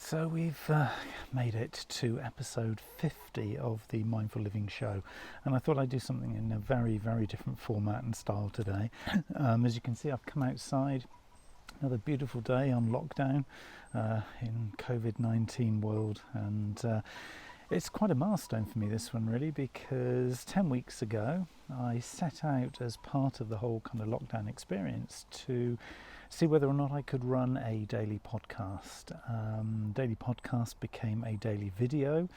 So we've made it to episode 50 of the Mindful Living Show, and I thought I'd do something in a very, very different format and style today. As you can see, I've come outside, another beautiful day on lockdown in COVID-19 world, and it's quite a milestone for me, this one, really, because 10 weeks ago I set out as part of the whole kind of lockdown experience to see whether or not I could run a daily podcast. Daily podcast became a daily video,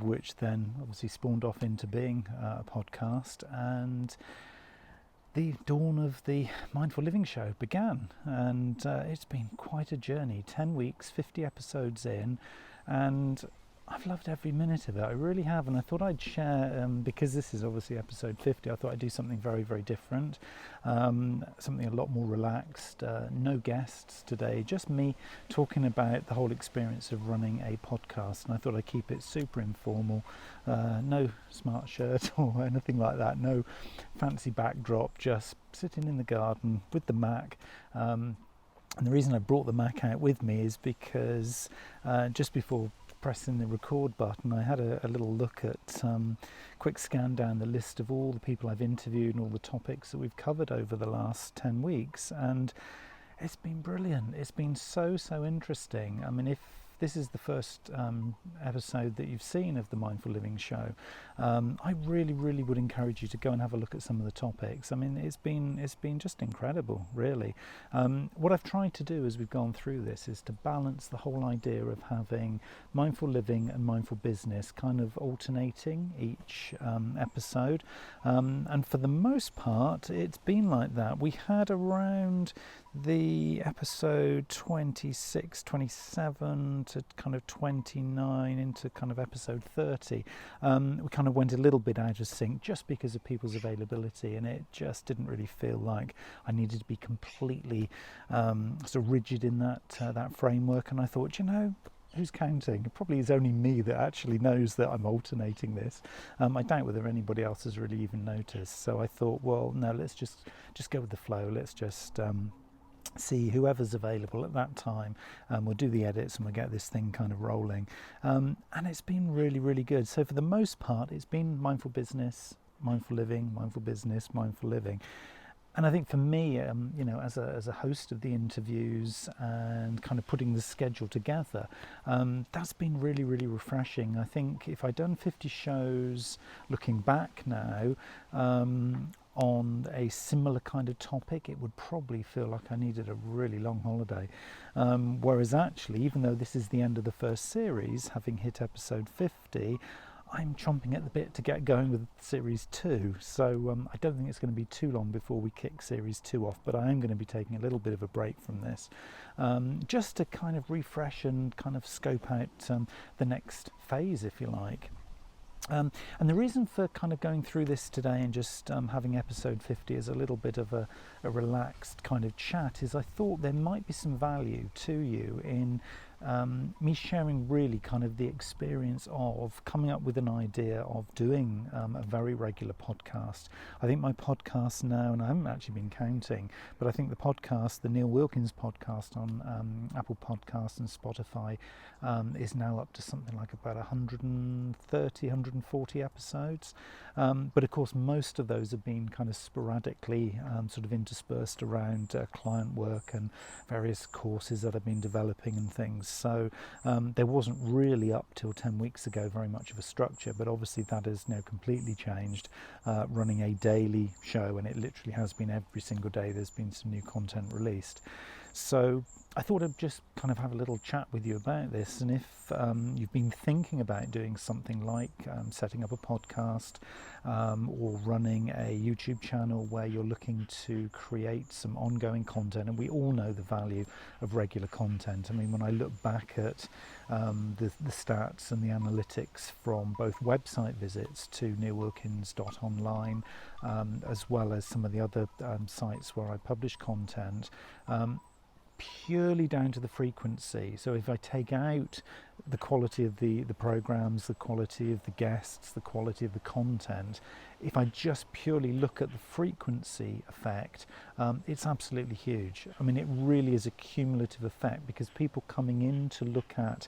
which then obviously spawned off into being a podcast, and the dawn of the Mindful Living Show began, and it's been quite a journey. 10 weeks, 50 episodes in, and I've loved every minute of it. I really have, and I thought I'd share, because this is obviously episode 50, I thought I'd do something very, very different, something a lot more relaxed, no guests today, just me talking about the whole experience of running a podcast, and I thought I'd keep it super informal, no smart shirt or anything like that, no fancy backdrop, just sitting in the garden with the Mac. And the reason I brought the Mac out with me is because just before pressing the record button, I had a little look at quick scan down the list of all the people I've interviewed and all the topics that we've covered over the last 10 weeks, and it's been brilliant. It's been so interesting. I mean, if this is the first episode that you've seen of the Mindful Living Show, I really would encourage you to go and have a look at some of the topics. I mean, it's been just incredible, really. What I've tried to do as we've gone through this is to balance the whole idea of having mindful living and mindful business kind of alternating each episode, and for the most part it's been like that. We had around the episode 26, 27 to kind of 29 into kind of episode 30, we kind of went a little bit out of sync just because of people's availability, and it just didn't really feel like I needed to be completely sort of rigid in that framework. And I thought, you know, who's counting? It probably is only me that actually knows that I'm alternating this. I doubt whether anybody else has really even noticed. So I thought, well, no, let's just go with the flow. Let's just see whoever's available at that time, we'll do the edits and we'll get this thing kind of rolling, and it's been really good. So for the most part it's been mindful business, mindful living, mindful business, mindful living. And I think for me, you know, as a host of the interviews and kind of putting the schedule together, that's been really refreshing. I think if I'd done 50 shows looking back now, on a similar kind of topic, it would probably feel like I needed a really long holiday. Whereas actually, even though this is the end of the first series, having hit episode 50, I'm chomping at the bit to get going with series 2. So I don't think it's going to be too long before we kick series 2 off, but I am going to be taking a little bit of a break from this, just to kind of refresh and kind of scope out the next phase, if you like. And the reason for kind of going through this today and just having episode 50 as a little bit of a relaxed kind of chat is I thought there might be some value to you in me sharing really kind of the experience of coming up with an idea of doing a very regular podcast. I think my podcast now, and I haven't actually been counting, but I think the podcast, the Neil Wilkins podcast on Apple Podcasts and Spotify, is now up to something like about 130, 140 episodes. But of course most of those have been kind of sporadically sort of interspersed around client work and various courses that I've been developing and things. So there wasn't really up till 10 weeks ago very much of a structure, but obviously that has now completely changed, running a daily show, and it literally has been every single day there's been some new content released. So I thought I'd just kind of have a little chat with you about this, and if you've been thinking about doing something like setting up a podcast or running a YouTube channel where you're looking to create some ongoing content, and we all know the value of regular content. I mean, when I look back at the stats and the analytics from both website visits to neilwilkins.online, as well as some of the other sites where I publish content, purely down to the frequency. So if I take out the quality of the programs, the quality of the guests, the quality of the content, if I just purely look at the frequency effect, it's absolutely huge. I mean, it really is a cumulative effect, because people coming in to look at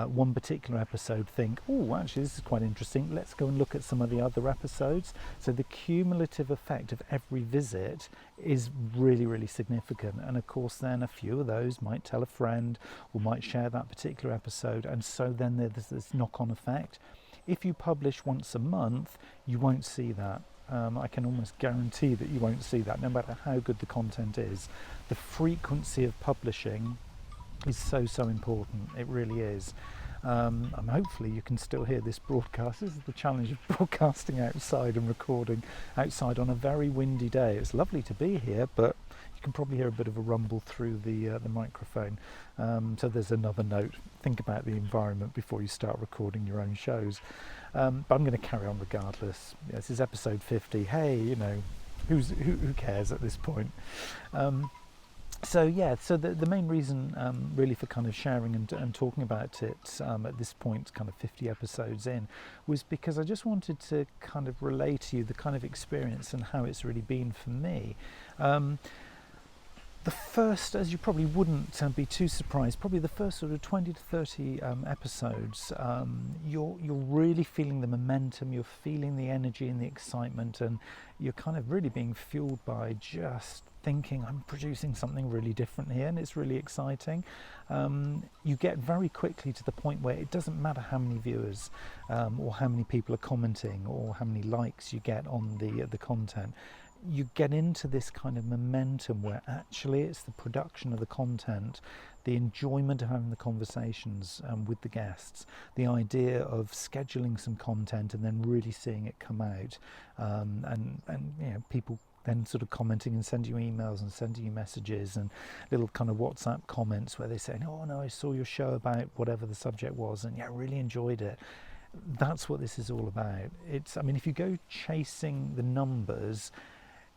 one particular episode think, oh, actually this is quite interesting, let's go and look at some of the other episodes. So the cumulative effect of every visit is really, really significant. And of course then a few of those might tell a friend or might share that particular episode, and so then there's this knock-on effect. If you publish once a month, you won't see that. I can almost guarantee that you won't see that, no matter how good the content is. The frequency of publishing is so important. It really is. And hopefully you can still hear this broadcast. This is the challenge of broadcasting outside and recording outside on a very windy day. It's lovely to be here, but you can probably hear a bit of a rumble through the microphone. So there's another note. Think about the environment before you start recording your own shows. But I'm going to carry on regardless. This is episode 50. Hey, you know, who cares at this point? So the main reason really for kind of sharing and talking about it at this point, kind of 50 episodes in, was because I just wanted to kind of relay to you the kind of experience and how it's really been for me. The first, as you probably wouldn't be too surprised, probably the first sort of 20 to 30 episodes, you're really feeling the momentum, you're feeling the energy and the excitement, and you're kind of really being fueled by just thinking, I'm producing something really different here, and it's really exciting. You get very quickly to the point where it doesn't matter how many viewers or how many people are commenting or how many likes you get on the content. You get into this kind of momentum where actually it's the production of the content, the enjoyment of having the conversations with the guests, the idea of scheduling some content and then really seeing it come out, and you know, people then sort of commenting and sending you emails and sending you messages and little kind of WhatsApp comments where they say, oh no, I saw your show about whatever the subject was, and yeah, I really enjoyed it. That's what this is all about. I mean, if you go chasing the numbers,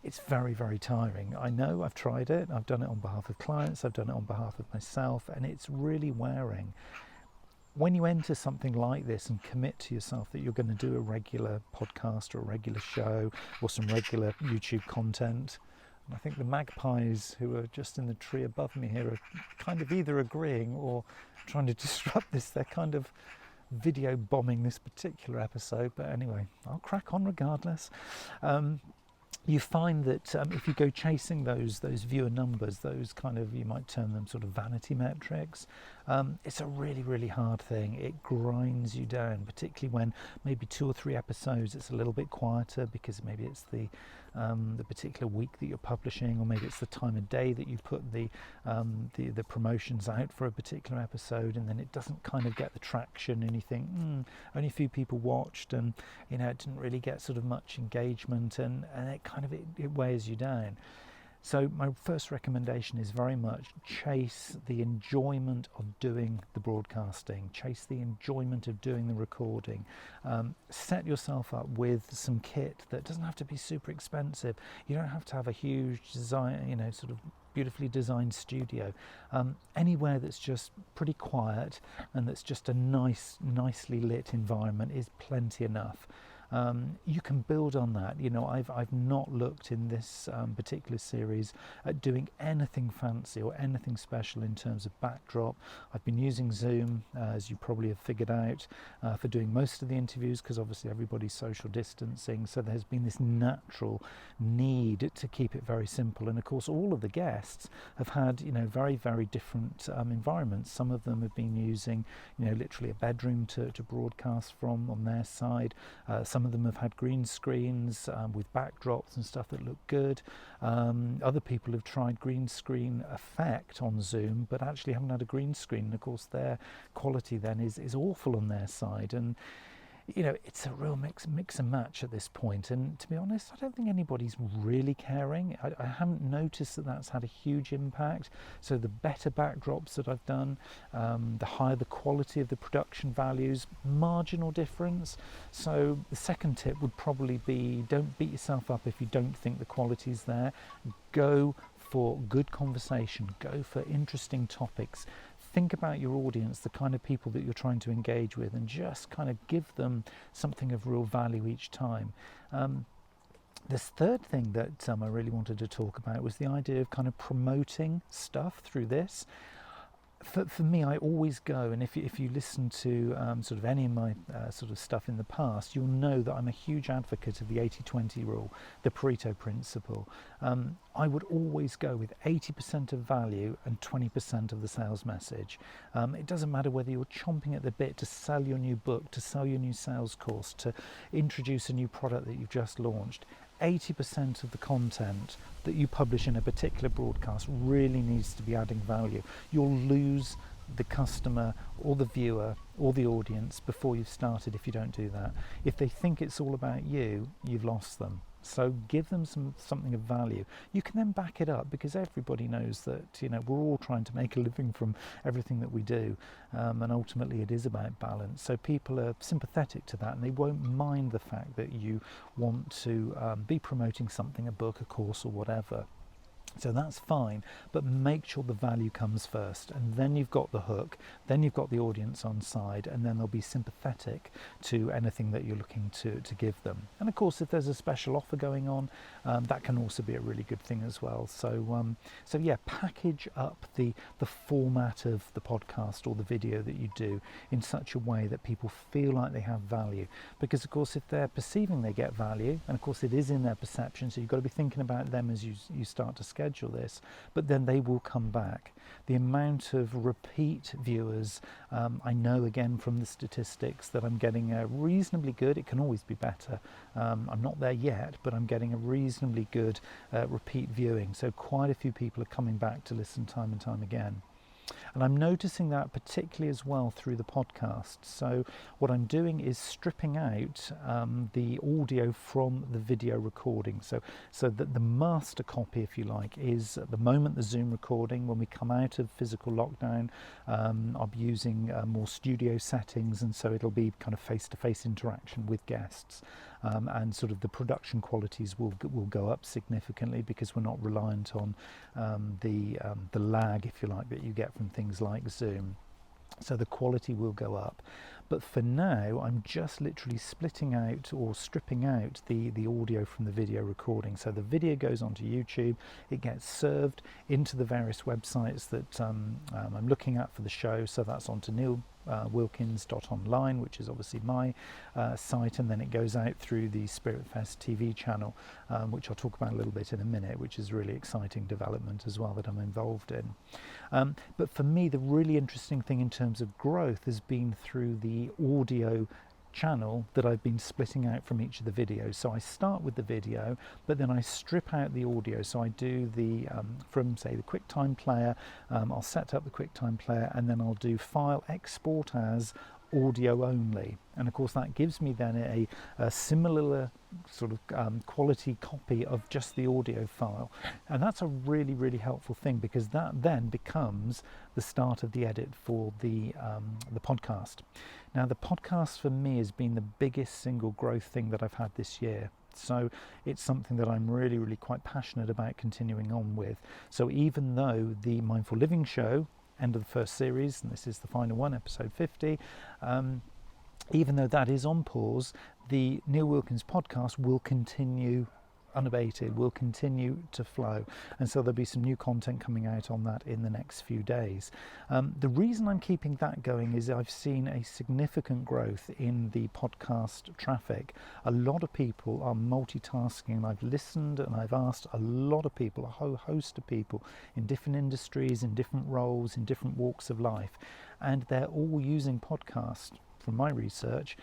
it's very, very tiring. I know, I've tried it. I've done it on behalf of clients. I've done it on behalf of myself, and it's really wearing. When you enter something like this and commit to yourself that you're going to do a regular podcast or a regular show or some regular YouTube content, and I think the magpies who are just in the tree above me here are kind of either agreeing or trying to disrupt this. They're kind of video bombing this particular episode, but anyway, I'll crack on regardless. You find that if you go chasing those viewer numbers, those kind of, you might term them sort of vanity metrics, it's a really, really hard thing. It grinds you down, particularly when maybe 2 or 3 episodes it's a little bit quieter because maybe it's the particular week that you're publishing, or maybe it's the time of day that you put the promotions out for a particular episode, and then it doesn't kind of get the traction, and you think only a few people watched, and you know, it didn't really get sort of much engagement, and it kind of it wears you down. So my first recommendation is very much chase the enjoyment of doing the broadcasting, chase the enjoyment of doing the recording. Set yourself up with some kit that doesn't have to be super expensive. You don't have to have a huge design, you know, sort of beautifully designed studio. Anywhere that's just pretty quiet and that's just a nicely lit environment is plenty enough. You can build on that. You know, I've not looked in this particular series at doing anything fancy or anything special in terms of backdrop. I've been using Zoom, as you probably have figured out, for doing most of the interviews, because obviously everybody's social distancing, so there's been this natural need to keep it very simple. And of course all of the guests have had, you know, very, very different environments. Some of them have been using, you know, literally a bedroom to broadcast from on their side. Some of them have had green screens with backdrops and stuff that look good. Other people have tried green screen effect on Zoom, but actually haven't had a green screen. And of course, their quality then is awful on their side. And you know, it's a real mix and match at this point. And to be honest, I don't think anybody's really caring. I haven't noticed that that's had a huge impact. So the better backdrops that I've done, the higher the quality of the production values, marginal difference. So the second tip would probably be, don't beat yourself up if you don't think the quality's there. Go for good conversation, go for interesting topics. Think about your audience, the kind of people that you're trying to engage with, and just kind of give them something of real value each time. This third thing that I really wanted to talk about was the idea of kind of promoting stuff through this. For me, I always go, and if you listen to sort of any of my sort of stuff in the past, you'll know that I'm a huge advocate of the 80-20 rule, the Pareto principle. I would always go with 80% of value and 20% of the sales message. It doesn't matter whether you're chomping at the bit to sell your new book, to sell your new sales course, to introduce a new product that you've just launched. 80% of the content that you publish in a particular broadcast really needs to be adding value. You'll lose the customer or the viewer or the audience before you've started if you don't do that. If they think it's all about you, you've lost them. So give them something of value. You can then back it up, because everybody knows that we're all trying to make a living from everything that we do, and ultimately it is about balance. So people are sympathetic to that, and they won't mind the fact that you want to be promoting something, a book, a course, or whatever. So that's fine, but make sure the value comes first, and then you've got the hook, then you've got the audience on side, and then they'll be sympathetic to anything that you're looking to give them. And of course, if there's a special offer going on, that can also be a really good thing as well. So yeah, package up the format of the podcast or the video that you do in such a way that people feel like they have value. Because of course, if they're perceiving they get value, and of course it is in their perception, so you've got to be thinking about them as you start to schedule this, but then they will come back. The amount of repeat viewers, I know again from the statistics that I'm getting a reasonably good, it can always be better, I'm not there yet, but I'm getting a reasonably good repeat viewing, so quite a few people are coming back to listen time and time again. And I'm noticing that particularly as well through the podcast. So what I'm doing is stripping out the audio from the video recording. So that the master copy, if you like, is at the moment the Zoom recording. When we come out of physical lockdown, I'll be using more studio settings, and so it'll be kind of face-to-face interaction with guests. And sort of the production qualities will go up significantly, because we're not reliant on the lag, if you like, that you get from things like Zoom. So the quality will go up. But for now, I'm just literally splitting out or stripping out the audio from the video recording. So the video goes onto YouTube, it gets served into the various websites that I'm looking at for the show. So that's onto neilwilkins.online, which is obviously my site, and then it goes out through the Spiritfest TV channel, which I'll talk about a little bit in a minute, which is a really exciting development as well that I'm involved in. But for me, the really interesting thing in terms of growth has been through the audio channel that I've been splitting out from each of the videos. So I start with the video, but then I strip out the audio. So I do the from say the QuickTime player, I'll set up the QuickTime player, and then I'll do file export as audio only, and of course that gives me then a similar sort of quality copy of just the audio file, and that's a really helpful thing, because that then becomes the start of the edit for the podcast. Now the podcast for me has been the biggest single growth thing that I've had this year. So it's something that I'm really quite passionate about continuing on with. So even though the Mindful Living show, end of the first series, and this is the final one, episode 50, even though that is on pause, the Neil Wilkins podcast will continue unabated, will continue to flow, and so there'll be some new content coming out on that in the next few days. The reason I'm keeping that going is I've seen a significant growth in the podcast traffic. A lot of people are multitasking, and I've listened and I've asked a lot of people, a whole host of people in different industries, in different roles, in different walks of life, and they're all using podcasts, from my research,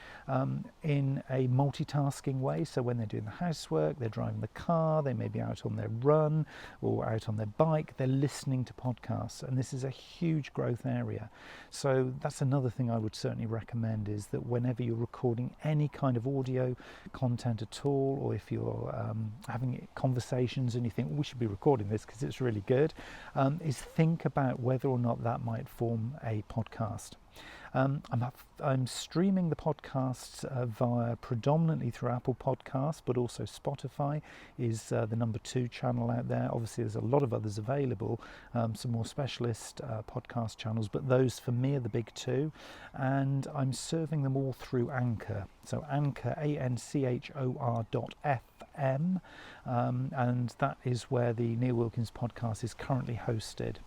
in a multitasking way. So when they're doing the housework, they're driving the car, they may be out on their run or out on their bike, they're listening to podcasts, and this is a huge growth area. So that's another thing I would certainly recommend, is that whenever you're recording any kind of audio content at all, or if you're having conversations and you think, we should be recording this because it's really good, is think about whether or not that might form a podcast. I'm streaming the podcasts via predominantly through Apple Podcasts, but also Spotify is the number 2 channel out there. Obviously there's a lot of others available, some more specialist podcast channels, but those for me are the big 2, and I'm serving them all through Anchor. So Anchor, ANCHOR.FM. and that is where the Neil Wilkins podcast is currently hosted.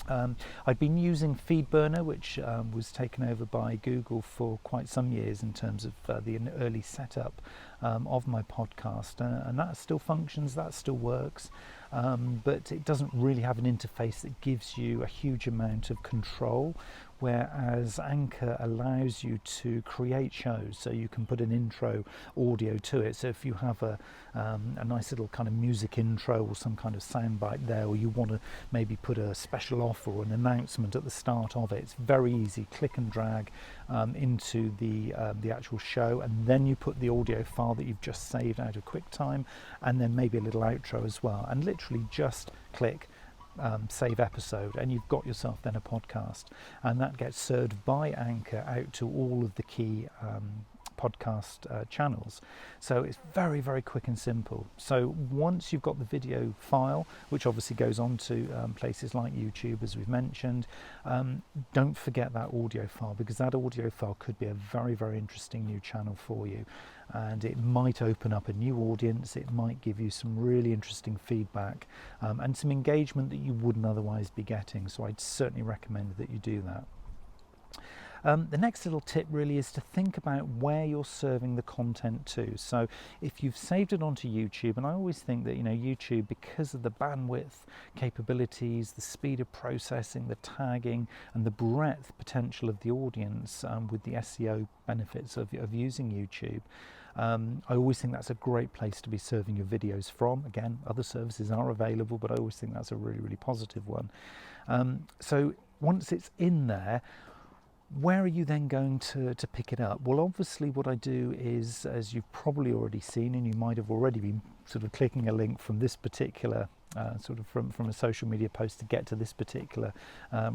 I've been using FeedBurner, which was taken over by Google for quite some years in terms of the early setup of my podcast, and that still functions, that still works, but it doesn't really have an interface that gives you a huge amount of control, whereas Anchor allows you to create shows, so you can put an intro audio to it. So if you have a nice little kind of music intro or some kind of soundbite there, or you want to maybe put a special offer or an announcement at the start of it, it's very easy. Click and drag into the actual show, and then you put the audio file that you've just saved out of QuickTime, and then maybe a little outro as well, and literally just click save episode, and you've got yourself then a podcast, and that gets served by Anchor out to all of the key podcast channels. So it's very, very quick and simple. So once you've got the video file, which obviously goes on to places like YouTube, as we've mentioned, don't forget that audio file, because that audio file could be a very, very interesting new channel for you, and it might open up a new audience. It might give you some really interesting feedback and some engagement that you wouldn't otherwise be getting. So I'd certainly recommend that you do that. The next little tip really is to think about where you're serving the content to. So if you've saved it onto YouTube, and I always think that, YouTube, because of the bandwidth capabilities, the speed of processing, the tagging, and the breadth potential of the audience with the SEO benefits of using YouTube, I always think that's a great place to be serving your videos from. Again, other services are available, but I always think that's a really, really positive one. So once it's in there, where are you then going to pick it up? Well, obviously what I do is, as you've probably already seen, and you might have already been sort of clicking a link from this particular from a social media post to get to this particular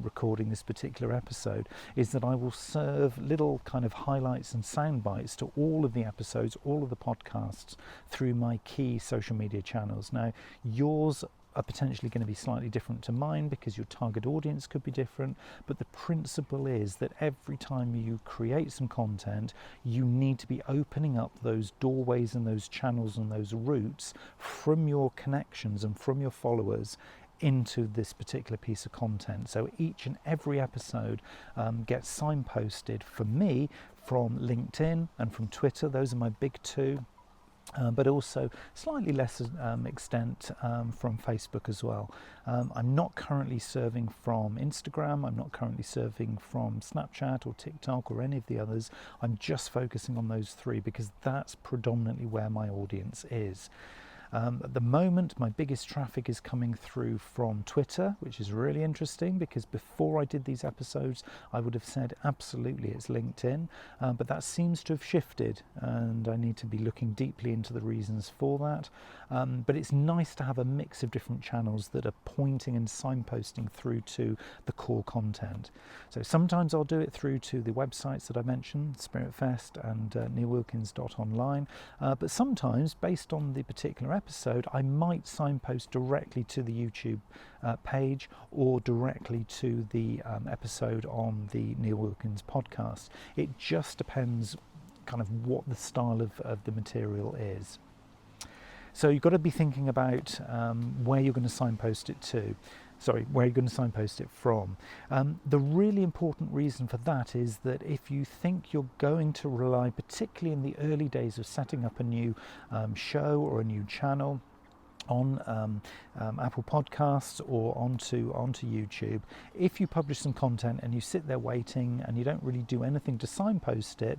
recording, this particular episode, is that I will serve little kind of highlights and sound bites to all of the episodes, all of the podcasts, through my key social media channels. Now, yours are potentially going to be slightly different to mine, because your target audience could be different, but the principle is that every time you create some content, you need to be opening up those doorways and those channels and those routes from your connections and from your followers into this particular piece of content. So each and every episode gets signposted for me from LinkedIn and from Twitter. Those are my big two. But also slightly less extent from Facebook as well. I'm not currently serving from Instagram. I'm not currently serving from Snapchat or TikTok or any of the others. I'm just focusing on those three, because that's predominantly where my audience is. At the moment, my biggest traffic is coming through from Twitter, which is really interesting, because before I did these episodes, I would have said absolutely it's LinkedIn, but that seems to have shifted, and I need to be looking deeply into the reasons for that. But it's nice to have a mix of different channels that are pointing and signposting through to the core content. So sometimes I'll do it through to the websites that I mentioned, Spiritfest and neilwilkins.online, but sometimes, based on the particular episode, I might signpost directly to the YouTube page, or directly to the episode on the Neil Wilkins podcast. It just depends kind of what the style of the material is. So you've got to be thinking about where you're going to signpost it to. Where you're going to signpost it from. The really important reason for that is that if you think you're going to rely, particularly in the early days of setting up a new show or a new channel on Apple Podcasts or onto YouTube, if you publish some content and you sit there waiting and you don't really do anything to signpost it,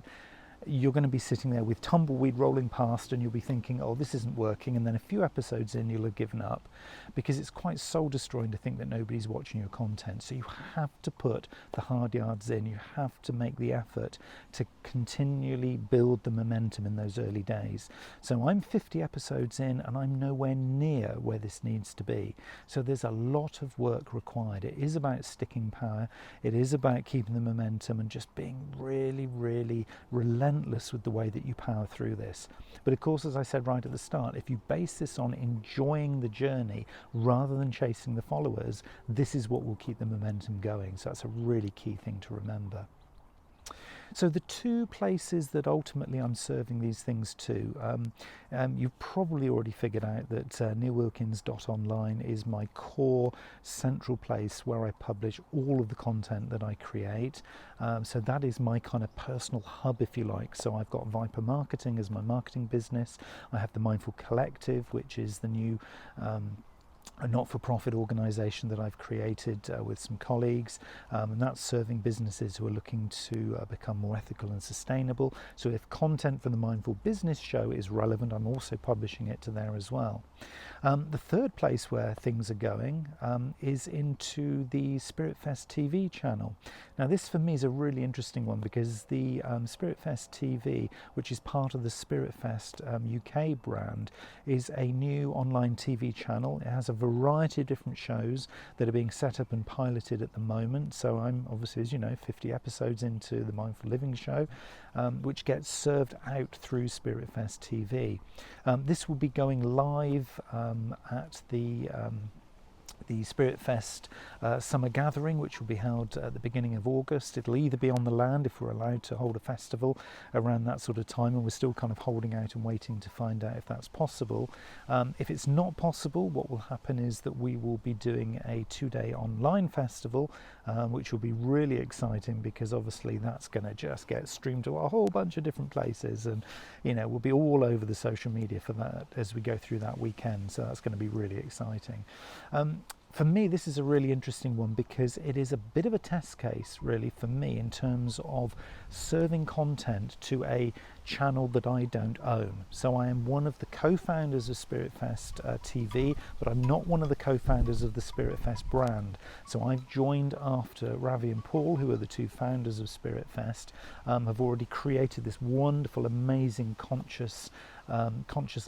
you're going to be sitting there with tumbleweed rolling past, and you'll be thinking, oh, this isn't working, and then a few episodes in you'll have given up, because it's quite soul destroying to think that nobody's watching your content. So you have to put the hard yards in. You have to make the effort to continually build the momentum in those early days. So I'm 50 episodes in, and I'm nowhere near where this needs to be. So there's a lot of work required. It is about sticking power. It is about keeping the momentum and just being really, really relentless with the way that you power through this. But of course, as I said right at the start, if you base this on enjoying the journey rather than chasing the followers, this is what will keep the momentum going. So that's a really key thing to remember. So the two places that ultimately I'm serving these things to, you've probably already figured out that neilwilkins.online is my core central place where I publish all of the content that I create. So that is my kind of personal hub, if you like. So I've got Viper Marketing as my marketing business. I have the Mindful Collective, which is the new a not-for-profit organisation that I've created with some colleagues, and that's serving businesses who are looking to become more ethical and sustainable. So if content for the Mindful Business Show is relevant, I'm also publishing it to there as well. The third place where things are going is into the Spiritfest TV channel. Now this for me is a really interesting one, because the Spiritfest TV, which is part of the Spiritfest UK brand, is a new online TV channel. It has a variety of different shows that are being set up and piloted at the moment. So I'm obviously, as you know, 50 episodes into the Mindful Living Show, which gets served out through Spiritfest TV. This will be going live at the Spiritfest summer gathering, which will be held at the beginning of August. It'll either be on the land, if we're allowed to hold a festival around that sort of time, and we're still kind of holding out and waiting to find out if that's possible. If it's not possible, what will happen is that we will be doing a 2-day online festival, which will be really exciting, because obviously that's going to just get streamed to a whole bunch of different places, and we'll be all over the social media for that as we go through that weekend. So that's going to be really exciting. For me, this is a really interesting one, because it is a bit of a test case, really, for me, in terms of serving content to a channel that I don't own. So I am one of the co-founders of Spiritfest TV, but I'm not one of the co-founders of the Spiritfest brand. So I've joined after Ravi and Paul, who are the two founders of Spiritfest, have already created this wonderful, amazing, conscious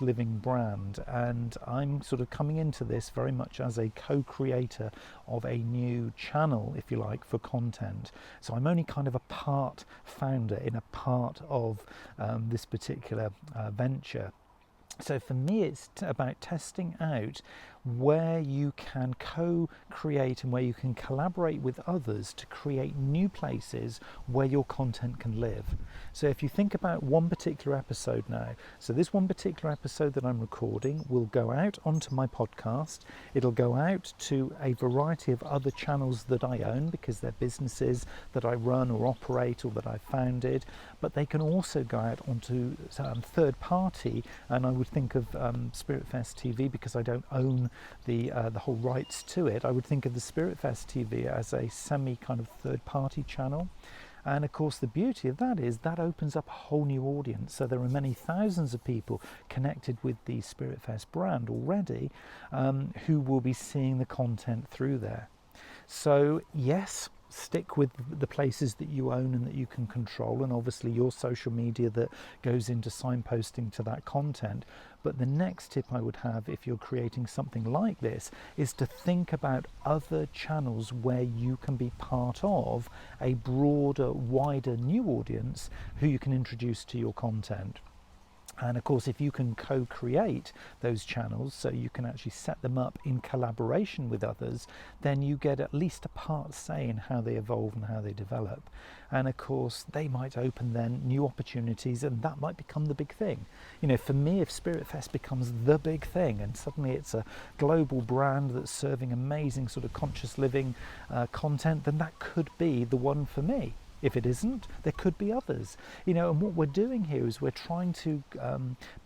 living brand, and I'm sort of coming into this very much as a co-creator of a new channel, if you like, for content. So I'm only kind of a part founder in a part of this particular venture. So for me, it's about testing out where you can co-create and where you can collaborate with others to create new places where your content can live. So if you think about one particular episode now, so this one particular episode that I'm recording will go out onto my podcast. It'll go out to a variety of other channels that I own, because they're businesses that I run or operate or that I've founded, but they can also go out onto third party, and I would think of Spiritfest TV, because I don't own the whole rights to it. I would think of the Spiritfest TV as a semi kind of third party channel. And of course the beauty of that is that opens up a whole new audience. So there are many thousands of people connected with the Spiritfest brand already, who will be seeing the content through there. So yes, stick with the places that you own and that you can control, and obviously your social media that goes into signposting to that content. But the next tip I would have, if you're creating something like this, is to think about other channels where you can be part of a broader, wider new audience who you can introduce to your content. And of course, if you can co-create those channels, so you can actually set them up in collaboration with others, then you get at least a part say in how they evolve and how they develop. And of course, they might open then new opportunities, and that might become the big thing. For me, if Spiritfest becomes the big thing and suddenly it's a global brand that's serving amazing sort of conscious living content, then that could be the one for me. If it isn't, there could be others. And what we're doing here is we're trying to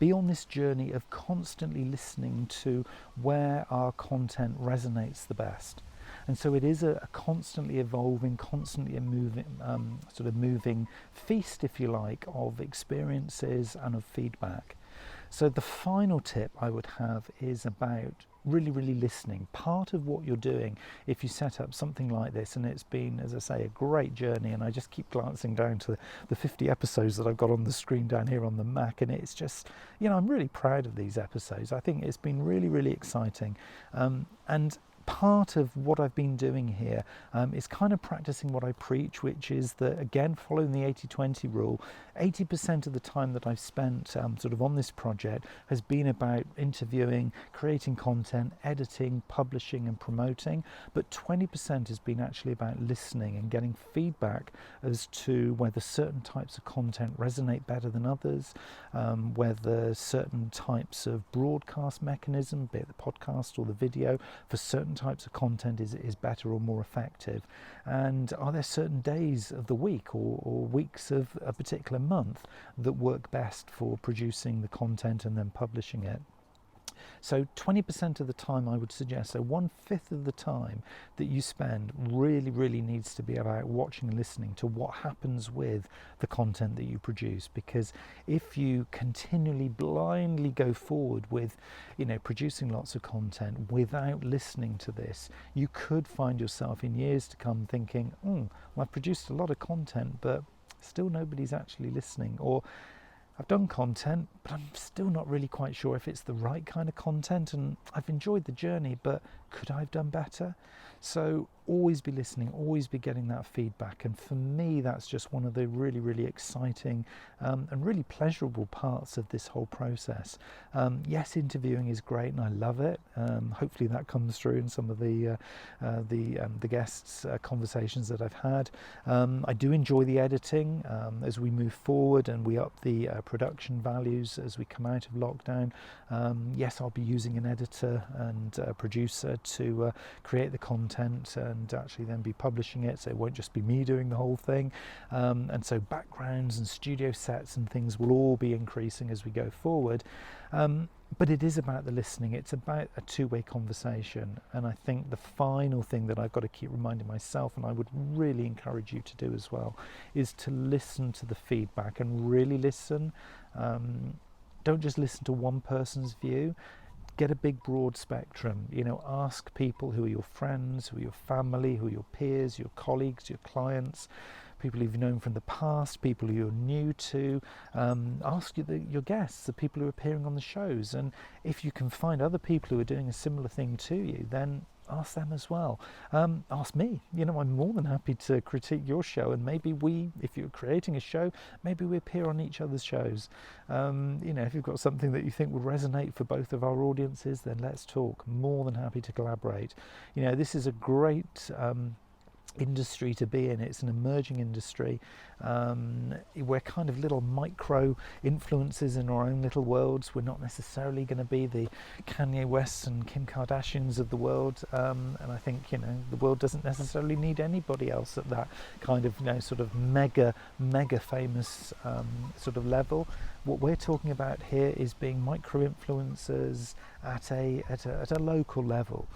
be on this journey of constantly listening to where our content resonates the best. And so it is a constantly evolving, constantly moving feast, if you like, of experiences and of feedback. So the final tip I would have is about really listening. Part of what you're doing, if you set up something like this, and it's been, as I say, a great journey, and I just keep glancing down to the 50 episodes that I've got on the screen down here on the Mac, and it's just, I'm really proud of these episodes. I think it's been really exciting. And part of what I've been doing here is kind of practicing what I preach, which is that, again, following the 80-20 rule, 80% of the time that I've spent sort of on this project has been about interviewing, creating content, editing, publishing and promoting, but 20% has been actually about listening and getting feedback as to whether certain types of content resonate better than others, whether certain types of broadcast mechanism, be it the podcast or the video, for certain types of content is better or more effective, and are there certain days of the week or weeks of a particular month that work best for producing the content and then publishing it. So 20% of the time I would suggest, so 1/5 of the time that you spend really needs to be about watching and listening to what happens with the content that you produce, because if you continually blindly go forward with, producing lots of content without listening to this, you could find yourself in years to come thinking, well, I've produced a lot of content, but still nobody's actually listening, or I've done content, but I'm still not really quite sure if it's the right kind of content, and I've enjoyed the journey, but could I have done better? So always be listening, always be getting that feedback, and for me that's just one of the really exciting and really pleasurable parts of this whole process. Yes, interviewing is great and I love it. Hopefully that comes through in some of the guests' conversations that I've had. I do enjoy the editing as we move forward and we up the production values as we come out of lockdown. Yes, I'll be using an editor and a producer to create the content and actually then be publishing it, so it won't just be me doing the whole thing, and so backgrounds and studio sets and things will all be increasing as we go forward, but it is about the listening. It's about a two-way conversation, and I think the final thing that I've got to keep reminding myself, and I would really encourage you to do as well, is to listen to the feedback and really listen. Don't just listen to one person's view. Get a big broad spectrum, ask people who are your friends, who are your family, who are your peers, your colleagues, your clients, people you've known from the past, people who you're new to. Ask your guests, the people who are appearing on the shows, and if you can find other people who are doing a similar thing to you, then ask them as well. Ask me. I'm more than happy to critique your show, and maybe if you're creating a show, maybe we appear on each other's shows. If you've got something that you think would resonate for both of our audiences, then let's talk. More than happy to collaborate. This is a great industry to be in. It's an emerging industry. We're kind of little micro influencers in our own little worlds. We're not necessarily going to be the Kanye Wests and Kim Kardashians of the world, and I think the world doesn't necessarily need anybody else at that kind of sort of mega famous sort of level. What we're talking about here is being micro influencers at a local level.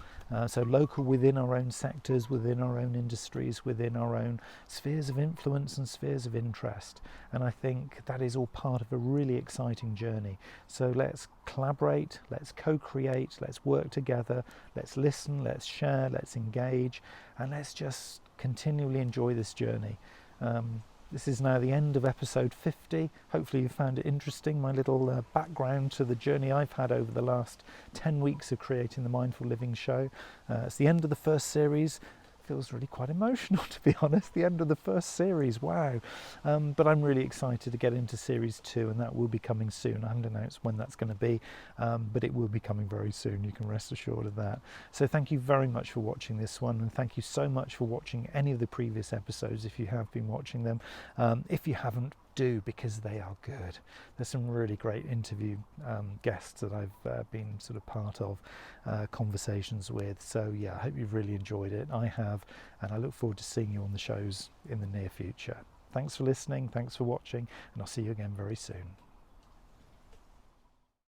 So local within our own sectors, within our own industries, within our own spheres of influence and spheres of interest. And I think that is all part of a really exciting journey. So let's collaborate, let's co-create, let's work together, let's listen, let's share, let's engage, and let's just continually enjoy this journey. This is now the end of episode 50. Hopefully you found it interesting, my little background to the journey I've had over the last 10 weeks of creating the Mindful Living Show. It's the end of the first series. Feels really quite emotional, to be honest, the end of the first series, wow. But I'm really excited to get into series 2, and that will be coming soon. I haven't announced when that's going to be, but it will be coming very soon, you can rest assured of that. So thank you very much for watching this one, and thank you so much for watching any of the previous episodes if you have been watching them. If you haven't, do, because they are good. There's some really great interview guests that I've been sort of part of conversations with. So yeah, I hope you've really enjoyed it. I have, and I look forward to seeing you on the shows in the near future. Thanks for listening, thanks for watching, and I'll see you again very soon.